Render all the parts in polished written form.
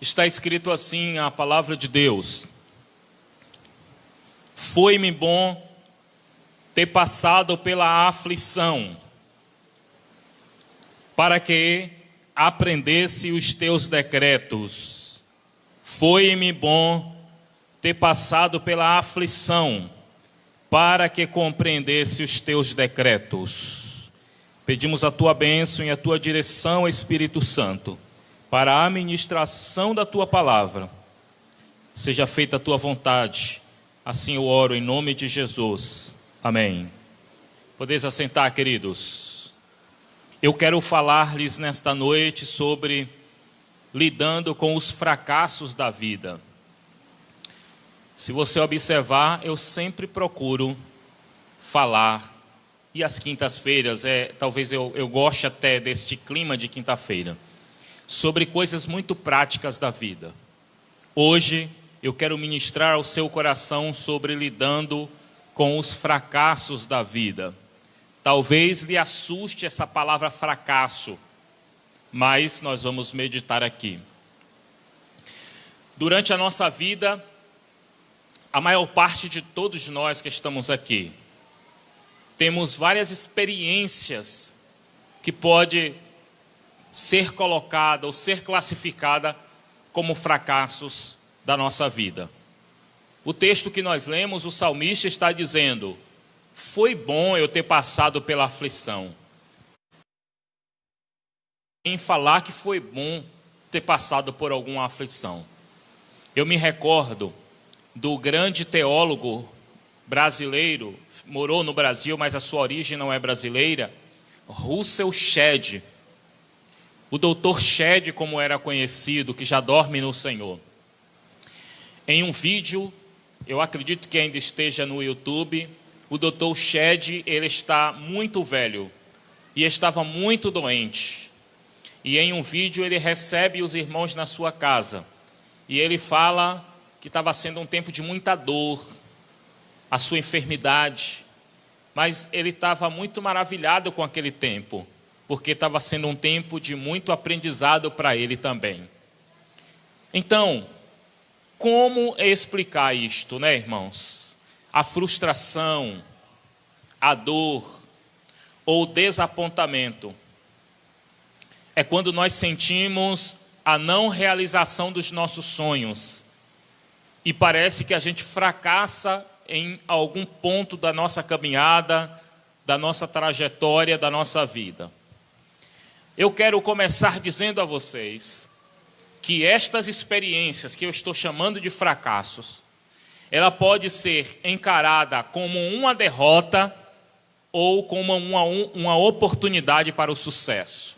Está escrito assim a palavra de Deus: foi-me bom ter passado pela aflição, para que aprendesse os teus decretos. Foi-me bom ter passado pela aflição, para que compreendesse os teus decretos. Pedimos a tua bênção e a tua direção, Espírito Santo, para a administração da tua palavra. Seja feita a tua vontade. Assim eu oro em nome de Jesus. Amém. Podeis assentar, queridos. Eu quero falar-lhes nesta noite sobre lidando com os fracassos da vida. Se você observar, eu sempre procuro falar, e às quintas-feiras, talvez eu goste até deste clima de quinta-feira, sobre coisas muito práticas da vida. Hoje eu quero ministrar ao seu coração sobre lidando com os fracassos da vida. Talvez lhe assuste essa palavra fracasso, mas nós vamos meditar aqui. Durante a nossa vida, a maior parte de todos nós que estamos aqui, temos várias experiências que pode ser colocada ou ser classificada como fracassos da nossa vida. O texto que nós lemos, o salmista está dizendo: foi bom eu ter passado pela aflição. Em falar que foi bom ter passado por alguma aflição. Eu me recordo do grande teólogo brasileiro, morou no Brasil, mas a sua origem não é brasileira, Russell Shedd. O doutor Shedd, como era conhecido, que já dorme no Senhor. Em um vídeo, eu acredito que ainda esteja no YouTube, o doutor Shedd, ele está muito velho e estava muito doente. E em um vídeo ele recebe os irmãos na sua casa. E ele fala que estava sendo um tempo de muita dor, a sua enfermidade. Mas ele estava muito maravilhado com aquele tempo, porque estava sendo um tempo de muito aprendizado para ele também. Então, como explicar isto, né, irmãos? A frustração, a dor ou desapontamento é quando nós sentimos a não realização dos nossos sonhos e parece que a gente fracassa em algum ponto da nossa caminhada, da nossa trajetória, da nossa vida. Eu quero começar dizendo a vocês que estas experiências que eu estou chamando de fracassos, ela pode ser encarada como uma derrota ou como uma oportunidade para o sucesso.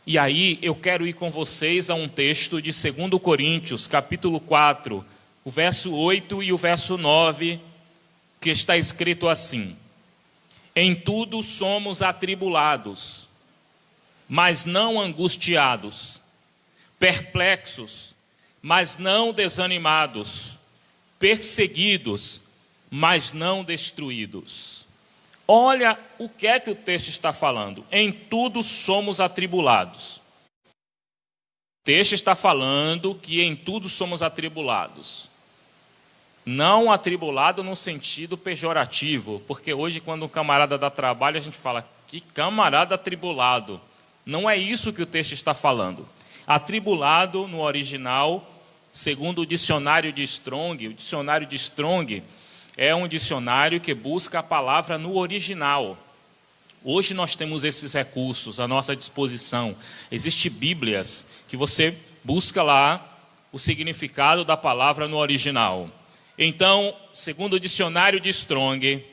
E aí eu quero ir com vocês a um texto de 2 Coríntios, capítulo 4, o verso 8 e o verso 9, que está escrito assim: em tudo somos atribulados, mas não angustiados, perplexos, mas não desanimados, perseguidos, mas não destruídos. Olha o que é que o texto está falando. Em tudo somos atribulados. O texto está falando que em tudo somos atribulados. Não atribulado no sentido pejorativo, porque hoje quando um camarada dá trabalho, a gente fala, que camarada atribulado. Não é isso que o texto está falando. Atribulado no original, segundo o dicionário de Strong, o dicionário de Strong é um dicionário que busca a palavra no original. Hoje nós temos esses recursos à nossa disposição. Existem bíblias que você busca lá o significado da palavra no original. Então, segundo o dicionário de Strong,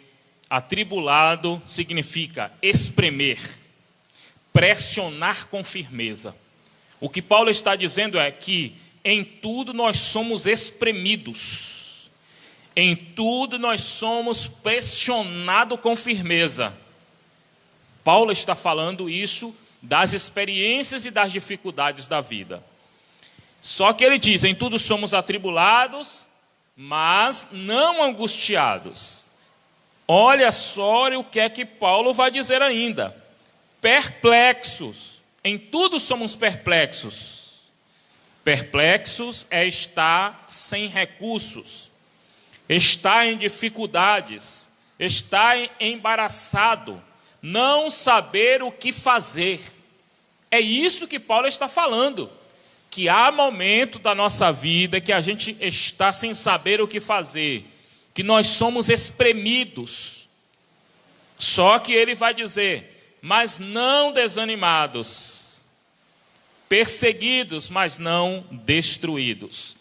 atribulado significa espremer, pressionar com firmeza. O que Paulo está dizendo é que em tudo nós somos espremidos. Em tudo nós somos pressionados com firmeza. Paulo está falando isso das experiências e das dificuldades da vida. Só que ele diz, em tudo somos atribulados, mas não angustiados. Olha só o que é que Paulo vai dizer ainda. Perplexos. Em tudo somos perplexos. Perplexos é estar sem recursos, estar em dificuldades, estar embaraçado, não saber o que fazer. É isso que Paulo está falando, que há momento da nossa vida que a gente está sem saber o que fazer, que nós somos espremidos. Só que ele vai dizer, mas não desanimados, perseguidos, mas não destruídos.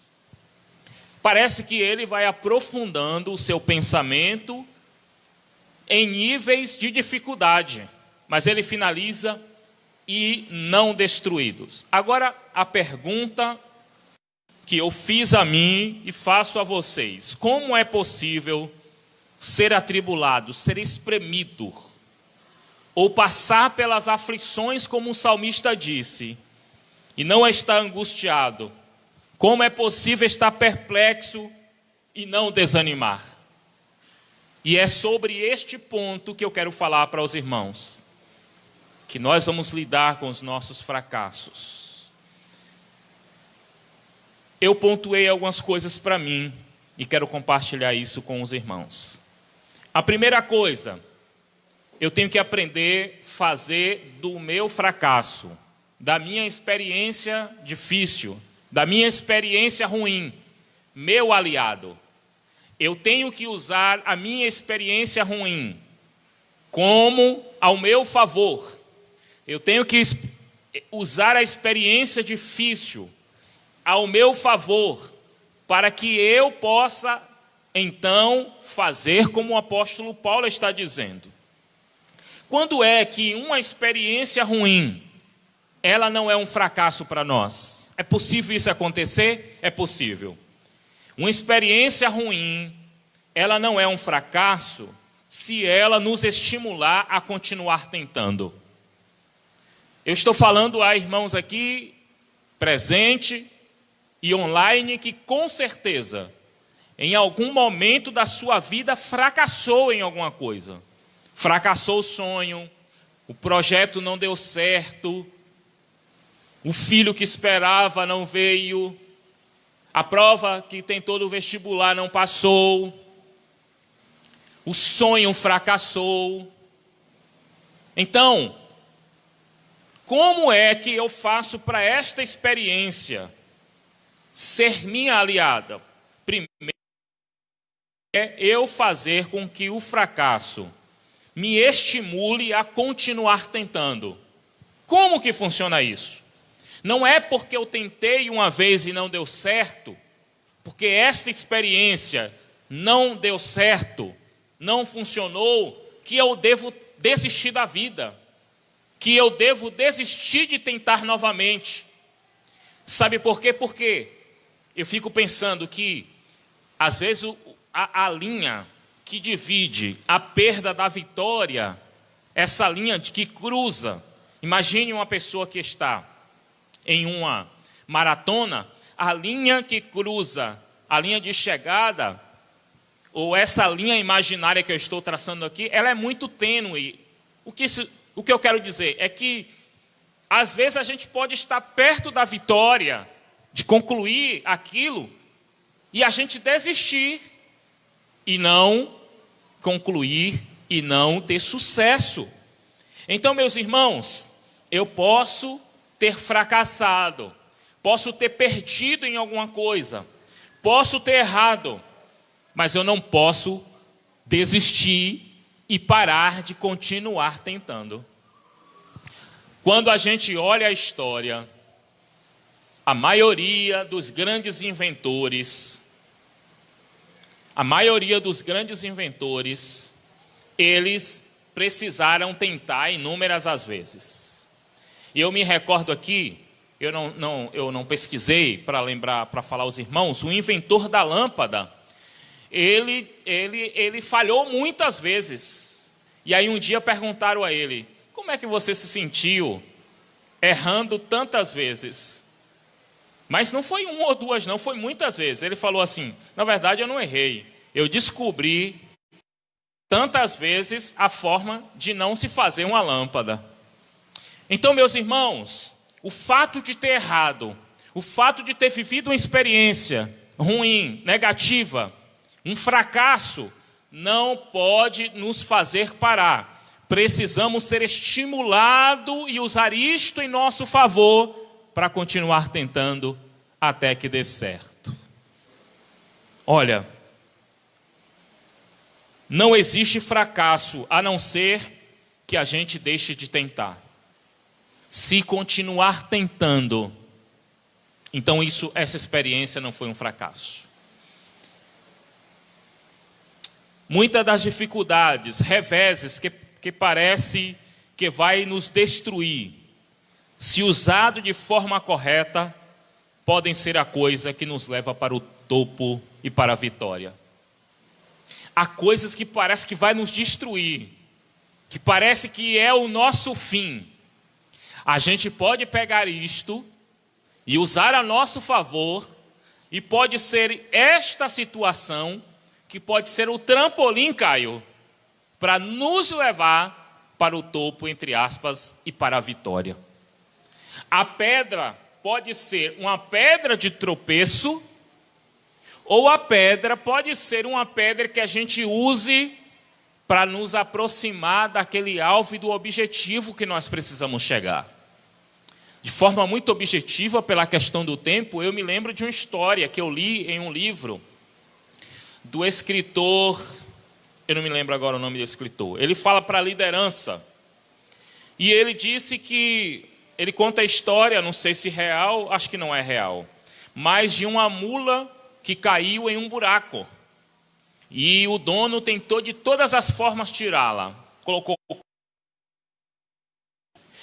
Parece que ele vai aprofundando o seu pensamento em níveis de dificuldade, mas ele finaliza e não destruídos. Agora, a pergunta que eu fiz a mim e faço a vocês: como é possível ser atribulado, ser espremido, ou passar pelas aflições, como o salmista disse, e não estar angustiado? Como é possível estar perplexo e não desanimar? E é sobre este ponto que eu quero falar para os irmãos, que nós vamos lidar com os nossos fracassos. Eu pontuei algumas coisas para mim e quero compartilhar isso com os irmãos. A primeira coisa, eu tenho que aprender a fazer do meu fracasso, da minha experiência difícil, da minha experiência ruim, meu aliado. Eu tenho que usar a minha experiência ruim como ao meu favor. Eu tenho que usar a experiência difícil ao meu favor, para que eu possa, então, fazer como o apóstolo Paulo está dizendo. Quando é que uma experiência ruim, ela não é um fracasso para nós? É possível isso acontecer? É possível. Uma experiência ruim, ela não é um fracasso se ela nos estimular a continuar tentando. Eu estou falando a irmãos aqui, presente e online, que com certeza, em algum momento da sua vida, fracassou em alguma coisa. Fracassou o sonho, o projeto não deu certo, o filho que esperava não veio, a prova que tentou no vestibular não passou, o sonho fracassou. Então, como é que eu faço para esta experiência ser minha aliada? Primeiro, é eu fazer com que o fracasso me estimule a continuar tentando. Como que funciona isso? Não é porque eu tentei uma vez e não deu certo, porque esta experiência não deu certo, não funcionou, que eu devo desistir da vida, que eu devo desistir de tentar novamente. Sabe por quê? Porque eu fico pensando que, às vezes, a linha que divide a perda da vitória, essa linha que cruza, imagine uma pessoa que está em uma maratona, a linha que cruza, a linha de chegada, ou essa linha imaginária que eu estou traçando aqui, ela é muito tênue. O que eu quero dizer é que, às vezes, a gente pode estar perto da vitória, de concluir aquilo, e a gente desistir, e não concluir, e não ter sucesso. Então, meus irmãos, eu posso ter fracassado, posso ter perdido em alguma coisa, posso ter errado, mas eu não posso desistir e parar de continuar tentando. Quando a gente olha a história, a maioria dos grandes inventores, eles precisaram tentar inúmeras as vezes. E eu me recordo aqui, eu não pesquisei para lembrar, para falar aos irmãos, o inventor da lâmpada, ele falhou muitas vezes. E aí um dia perguntaram a ele: como é que você se sentiu errando tantas vezes? Mas não foi uma ou duas, não, foi muitas vezes. Ele falou assim: na verdade eu não errei, eu descobri tantas vezes a forma de não se fazer uma lâmpada. Então, meus irmãos, o fato de ter errado, O fato de ter vivido uma experiência ruim, negativa, um fracasso, não pode nos fazer parar. Precisamos ser estimulados e usar isto em nosso favor para continuar tentando até que dê certo. Olha, não existe fracasso a não ser que a gente deixe de tentar. Se continuar tentando, então essa experiência não foi um fracasso. Muitas das dificuldades, reveses que parece que vai nos destruir, se usado de forma correta, podem ser a coisa que nos leva para o topo e para a vitória. Há coisas que parece que vai nos destruir, que parece que é o nosso fim. A gente pode pegar isto e usar a nosso favor, e pode ser esta situação que pode ser o trampolim, Caio, para nos levar para o topo, entre aspas, e para a vitória. A pedra pode ser uma pedra de tropeço, ou a pedra pode ser uma pedra que a gente use para nos aproximar daquele alvo e do objetivo que nós precisamos chegar. De forma muito objetiva, pela questão do tempo, eu me lembro de uma história que eu li em um livro do escritor, eu não me lembro agora o nome do escritor. Ele fala para a liderança, e ele disse que, ele conta a história, não sei se real, acho que não é real, mas de uma mula que caiu em um buraco. E o dono tentou de todas as formas tirá-la. Colocou.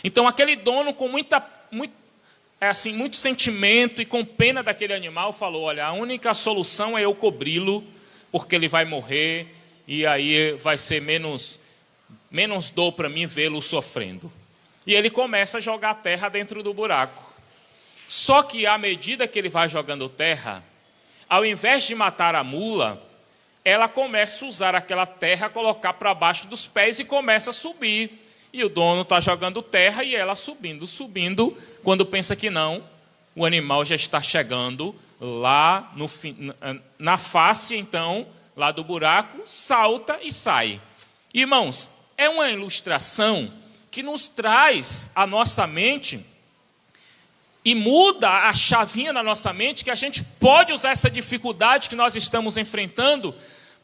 Então aquele dono com muito sentimento e com pena daquele animal falou: olha, a única solução é eu cobri-lo, porque ele vai morrer e aí vai ser menos dor para mim vê-lo sofrendo. E ele começa a jogar terra dentro do buraco. Só que à medida que ele vai jogando terra, ao invés de matar a mula, ela começa a usar aquela terra, colocar para baixo dos pés e começa a subir. E o dono está jogando terra e ela subindo. Quando pensa que não, o animal já está chegando lá na face, então, lá do buraco, salta e sai. Irmãos, é uma ilustração que nos traz à nossa mente e muda a chavinha na nossa mente, que a gente pode usar essa dificuldade que nós estamos enfrentando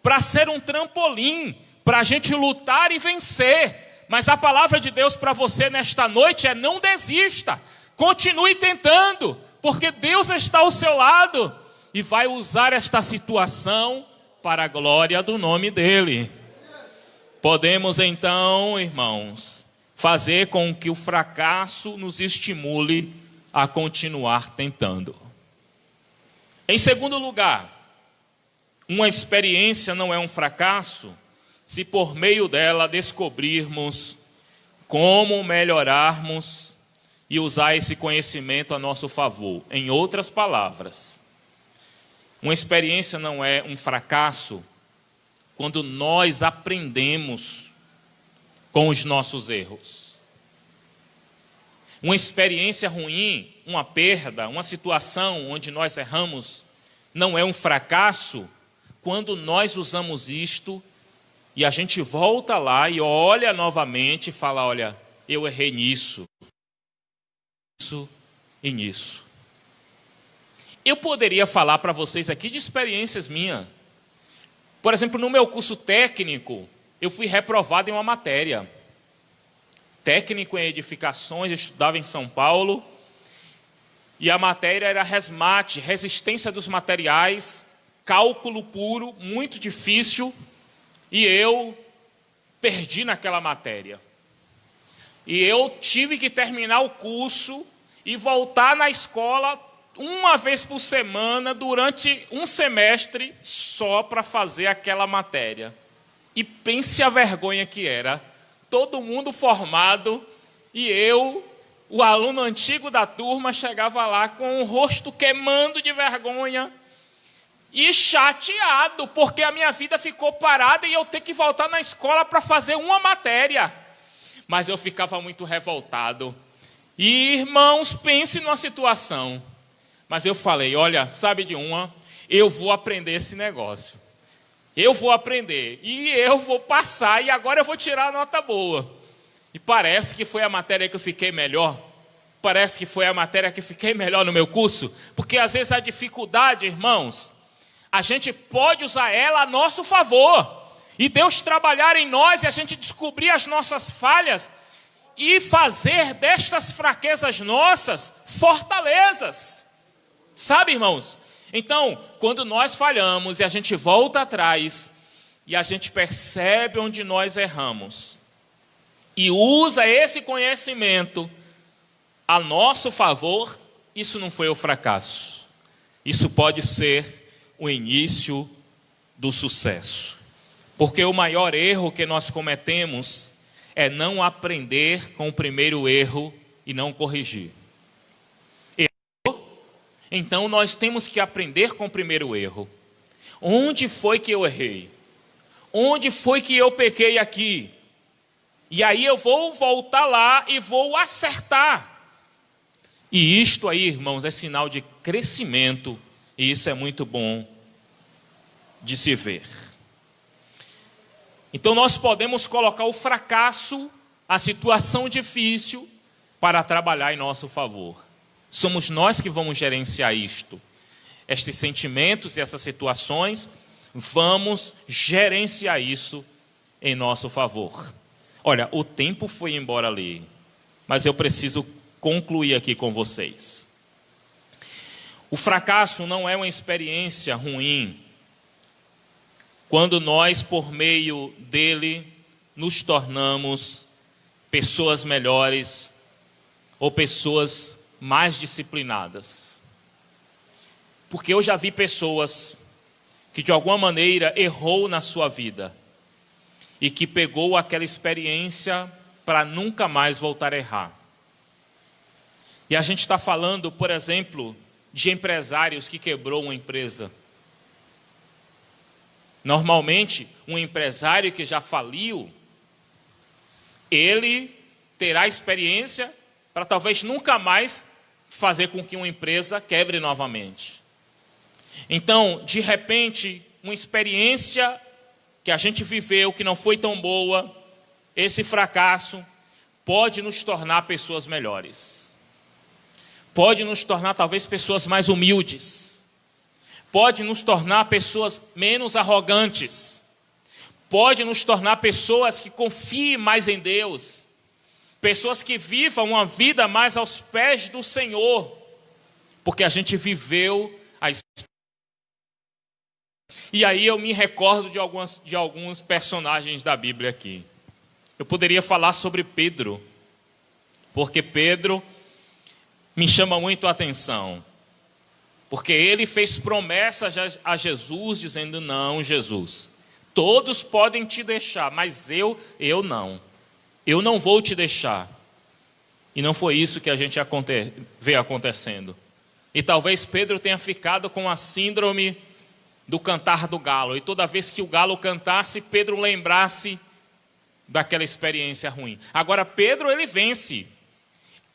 para ser um trampolim, para a gente lutar e vencer. Mas a palavra de Deus para você nesta noite é: não desista, continue tentando, porque Deus está ao seu lado e vai usar esta situação para a glória do nome dEle. Podemos então, irmãos, fazer com que o fracasso nos estimule a continuar tentando. Em segundo lugar, uma experiência não é um fracasso se por meio dela descobrirmos como melhorarmos e usar esse conhecimento a nosso favor. Em outras palavras, uma experiência não é um fracasso quando nós aprendemos com os nossos erros. Uma experiência ruim, uma perda, uma situação onde nós erramos, não é um fracasso quando nós usamos isto e a gente volta lá e olha novamente e fala: olha, eu errei nisso, isso e nisso. Eu poderia falar para vocês aqui de experiências minhas. Por exemplo, no meu curso técnico, eu fui reprovado em uma matéria. Técnico em edificações, eu estudava em São Paulo. E a matéria era RESMAT, resistência dos materiais, cálculo puro, muito difícil. E eu perdi naquela matéria. E eu tive que terminar o curso e voltar na escola uma vez por semana durante um semestre só para fazer aquela matéria. E pense a vergonha que era. Todo mundo formado e eu, o aluno antigo da turma, chegava lá com o rosto queimando de vergonha e chateado, porque a minha vida ficou parada e eu ter que voltar na escola para fazer uma matéria. Mas eu ficava muito revoltado. E, irmãos, pense numa situação. Mas eu falei, olha, sabe de uma? Eu vou aprender esse negócio. Eu vou aprender e eu vou passar e agora eu vou tirar a nota boa. E parece que foi a matéria que eu fiquei melhor. Parece que foi a matéria que eu fiquei melhor no meu curso. Porque às vezes a dificuldade, irmãos, a gente pode usar ela a nosso favor. E Deus trabalhar em nós e a gente descobrir as nossas falhas e fazer destas fraquezas nossas fortalezas. Sabe, irmãos? Então, quando nós falhamos e a gente volta atrás e a gente percebe onde nós erramos e usa esse conhecimento a nosso favor, isso não foi o fracasso. Isso pode ser o início do sucesso. Porque o maior erro que nós cometemos é não aprender com o primeiro erro e não corrigir. Então nós temos que aprender com o primeiro erro. Onde foi que eu errei? Onde foi que eu pequei aqui? E aí eu vou voltar lá e vou acertar. E isto aí, irmãos, é sinal de crescimento. E isso é muito bom de se ver. Então nós podemos colocar o fracasso, a situação difícil, para trabalhar em nosso favor. Somos nós que vamos gerenciar isto. Estes sentimentos e essas situações, vamos gerenciar isso em nosso favor. Olha, o tempo foi embora ali, mas eu preciso concluir aqui com vocês. O fracasso não é uma experiência ruim, quando nós, por meio dele, nos tornamos pessoas melhores ou pessoas mais disciplinadas. Porque eu já vi pessoas que de alguma maneira errou na sua vida e que pegou aquela experiência para nunca mais voltar a errar. E a gente está falando, por exemplo, de empresários que quebrou uma empresa. Normalmente, um empresário que já faliu, ele terá experiência para talvez nunca mais fazer com que uma empresa quebre novamente. Então, de repente, uma experiência que a gente viveu que não foi tão boa, esse fracasso pode nos tornar pessoas melhores. Pode nos tornar talvez pessoas mais humildes. Pode nos tornar pessoas menos arrogantes. Pode nos tornar pessoas que confiem mais em Deus. Pessoas que vivam uma vida mais aos pés do Senhor. Porque a gente viveu a experiência. E aí eu me recordo de alguns personagens da Bíblia aqui. Eu poderia falar sobre Pedro. Porque Pedro me chama muito a atenção. Porque ele fez promessas a Jesus, dizendo, não, Jesus, todos podem te deixar, mas eu não. Eu não vou te deixar. E não foi isso que a gente vê acontecendo. E talvez Pedro tenha ficado com a síndrome do cantar do galo. E toda vez que o galo cantasse, Pedro lembrasse daquela experiência ruim. Agora Pedro, ele vence.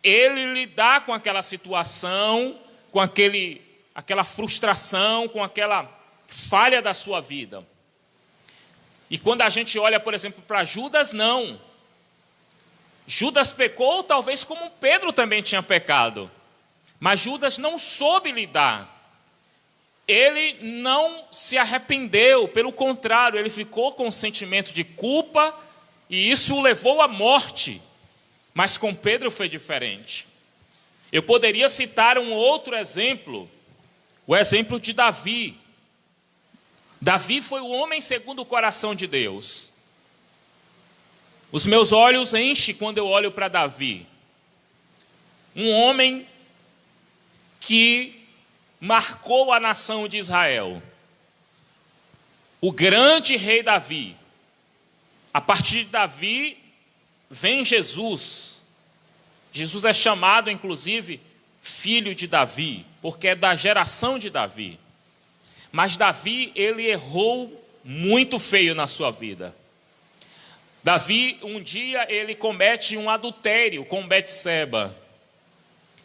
Ele lidar com aquela situação, com aquela frustração, com aquela falha da sua vida. E quando a gente olha, por exemplo, para Judas, não. Judas pecou talvez como Pedro também tinha pecado. Mas Judas não soube lidar. Ele não se arrependeu, pelo contrário, ele ficou com um sentimento de culpa e isso o levou à morte. Mas com Pedro foi diferente. Eu poderia citar um outro exemplo, o exemplo de Davi. Davi foi o homem segundo o coração de Deus. Os meus olhos enchem quando eu olho para Davi. Um homem que marcou a nação de Israel. O grande rei Davi. A partir de Davi vem Jesus. Jesus é chamado, inclusive, filho de Davi, porque é da geração de Davi. Mas Davi, ele errou muito feio na sua vida. Davi, um dia, ele comete um adultério com Betseba.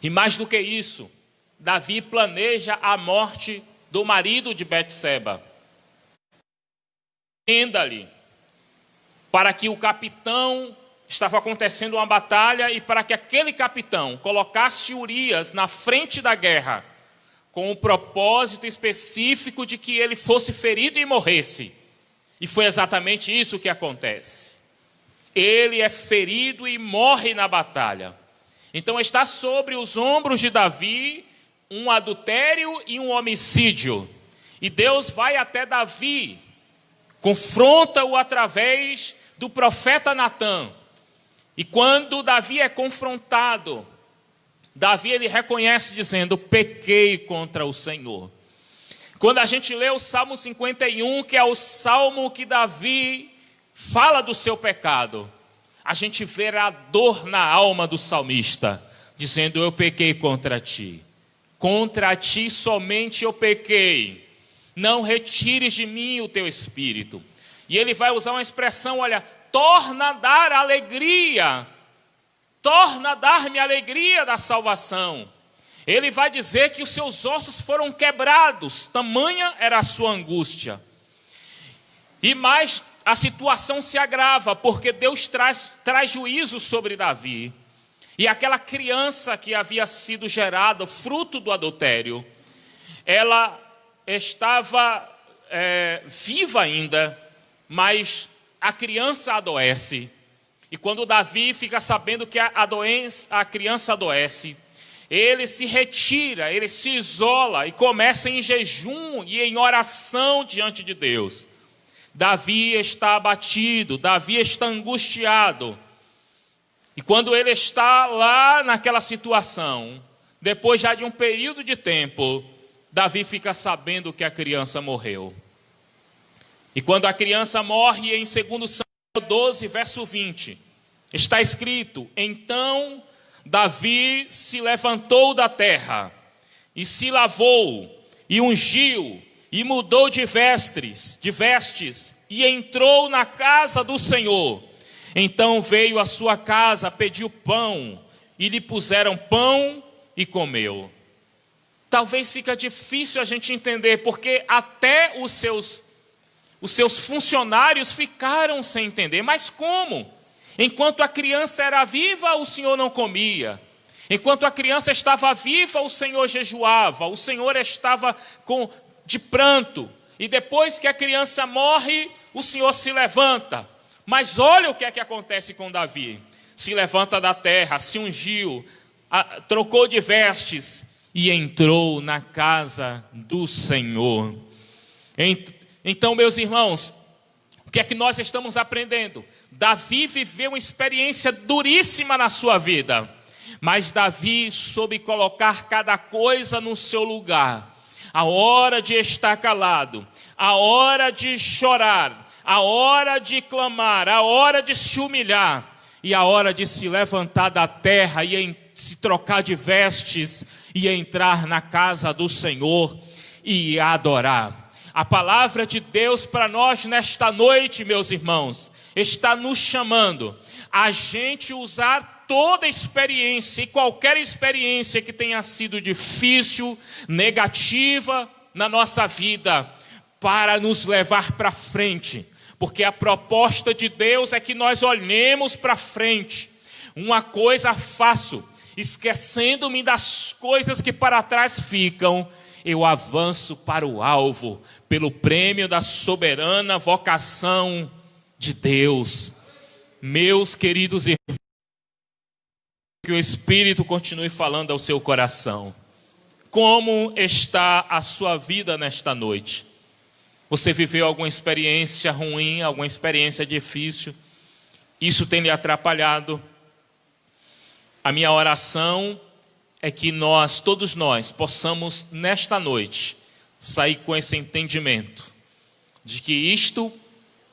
E mais do que isso, Davi planeja a morte do marido de Betseba. Entenda-lhe, para que o capitão, estava acontecendo uma batalha, e para que aquele capitão colocasse Urias na frente da guerra, com o propósito específico de que ele fosse ferido e morresse. E foi exatamente isso que acontece. Ele é ferido e morre na batalha. Então está sobre os ombros de Davi um adultério e um homicídio. E Deus vai até Davi, confronta-o através do profeta Natã. E quando Davi é confrontado, Davi ele reconhece dizendo: pequei contra o Senhor. Quando a gente lê o Salmo 51, que é o salmo que Davi fala do seu pecado, a gente vê a dor na alma do salmista, dizendo: eu pequei contra ti somente eu pequei, não retires de mim o teu espírito. E ele vai usar uma expressão, olha, torna a dar alegria, torna a dar-me a alegria da salvação. Ele vai dizer que os seus ossos foram quebrados, tamanha era a sua angústia. E mais, a situação se agrava, porque Deus traz juízo sobre Davi. E aquela criança que havia sido gerada, fruto do adultério, ela estava viva ainda, mas a criança adoece. E quando Davi fica sabendo que a criança adoece, ele se retira, ele se isola e começa em jejum e em oração diante de Deus. Davi está abatido, Davi está angustiado. E quando ele está lá naquela situação, depois já de um período de tempo, Davi fica sabendo que a criança morreu. E quando a criança morre, em 2 Samuel 12, verso 20, está escrito: então Davi se levantou da terra, e se lavou, e ungiu, e mudou de vestes, e entrou na casa do Senhor. Então veio à sua casa, pediu pão, e lhe puseram pão, e comeu. Talvez fica difícil a gente entender, porque até os seus funcionários ficaram sem entender. Mas como? Enquanto a criança era viva, o Senhor não comia. Enquanto a criança estava viva, o Senhor jejuava. O Senhor estava de pranto. E depois que a criança morre, o Senhor se levanta. Mas olha o que é que acontece com Davi. Se levanta da terra, se ungiu, trocou de vestes e entrou na casa do Senhor. Então, meus irmãos, o que é que nós estamos aprendendo? Davi viveu uma experiência duríssima na sua vida, mas Davi soube colocar cada coisa no seu lugar. A hora de estar calado, a hora de chorar, a hora de clamar, a hora de se humilhar e a hora de se levantar da terra e se trocar de vestes e entrar na casa do Senhor e adorar. A palavra de Deus para nós nesta noite, meus irmãos, está nos chamando a gente usar toda experiência e qualquer experiência que tenha sido difícil, negativa na nossa vida, para nos levar para frente. Porque a proposta de Deus é que nós olhemos para frente. Uma coisa faço, esquecendo-me das coisas que para trás ficam, eu avanço para o alvo, pelo prêmio da soberana vocação de Deus. Meus queridos irmãos, que o Espírito continue falando ao seu coração. Como está a sua vida nesta noite? Você viveu alguma experiência ruim, alguma experiência difícil? Isso tem lhe atrapalhado? A minha oração é que todos nós, possamos nesta noite sair com esse entendimento de que isto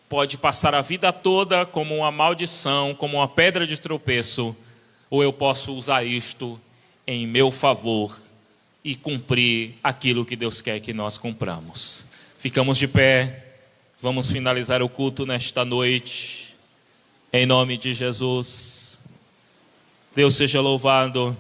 pode passar a vida toda como uma maldição, como uma pedra de tropeço, ou eu posso usar isto em meu favor e cumprir aquilo que Deus quer que nós cumpramos. Ficamos de pé, vamos finalizar o culto nesta noite, em nome de Jesus. Deus seja louvado.